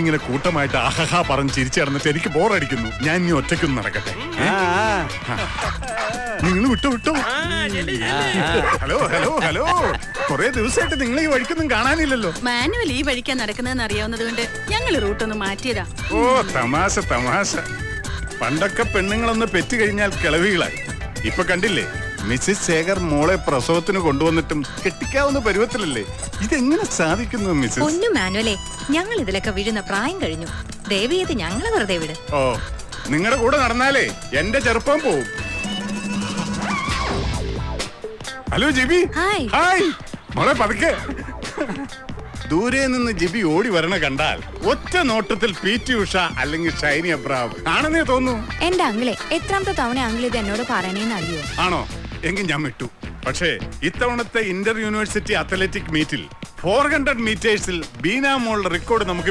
ഇങ്ങനെ കൂട്ടമായിട്ട് ആഹഹാ പറഞ്ഞ് ചിരിച്ചു കിടന്നിട്ട് എനിക്ക് ബോറടിക്കുന്നു. ഞാൻ ഇനി ഒറ്റയ്ക്കൊന്നും നടക്കട്ടെ. നിങ്ങൾ വിട്ടോ. ഹലോ ഹലോ ഹലോ, കൊറേ ദിവസമായിട്ട് നിങ്ങൾ ഈ വഴിക്കൊന്നും കാണാനില്ലല്ലോ. മാനുവൽ ഈ വഴിക്കാൻ നടക്കുന്നതെന്ന് അറിയാവുന്നത് കൊണ്ട് ഞങ്ങൾ റൂട്ടൊന്ന് മാറ്റിയതാ. ഓ തമാശ തമാശ. പണ്ടൊക്കെ പെണ്ണുങ്ങളൊന്ന് പെറ്റു കഴിഞ്ഞാൽ കിളവികളായി. ഇപ്പൊ കണ്ടില്ലേ, മിസ്സിസ് ശേഖർ മോളെ പ്രസവത്തിന് കൊണ്ടുവന്നിട്ടും കെട്ടിക്കാവുന്ന പരുവത്തിലല്ലേ. ഇതെങ്ങനെ സാധിക്കുന്നു മിസ്സിസ്? പൊന്നു മാനുവലേ, ഞങ്ങൾ ഇതിലൊക്കെ വീഴുന്ന പ്രായം കഴിഞ്ഞു. ദേവിയത് ഞങ്ങളെ വെറുതെ വിട്. ഓ, നിങ്ങളുടെ കൂടെ നടന്നാലേ എന്റെ ചെറുപ്പം പോവും. Hello GB. ഹായ്. ഹായ് മോളെ, പതുക്കെ. ദൂരെ നിന്ന് ജിബി ഓടി വരണ കണ്ടാൽ ഒറ്റ നോട്ടത്തിൽ PT ഉഷ അല്ലെങ്കിൽ ഷൈനി അബ്രാം ആണെന്നേ തോന്നുന്നു. എന്റെ അങ്കിളെ, എത്രാമത്തെ തവണ അങ്കിൾ ഇത് എന്നോട് പറയണേന്ന് അറിയോ? ആണോ? എങ്കിൽ ഞാൻ വിട്ടു. പക്ഷേ ഇത്തവണത്തെ ഇന്റർ യൂണിവേഴ്സിറ്റി അത്ലറ്റിക് മീറ്റിൽ 400 മീറ്റേഴ്സിൽ ബീന മോളുടെ റെക്കോർഡ് നമുക്ക്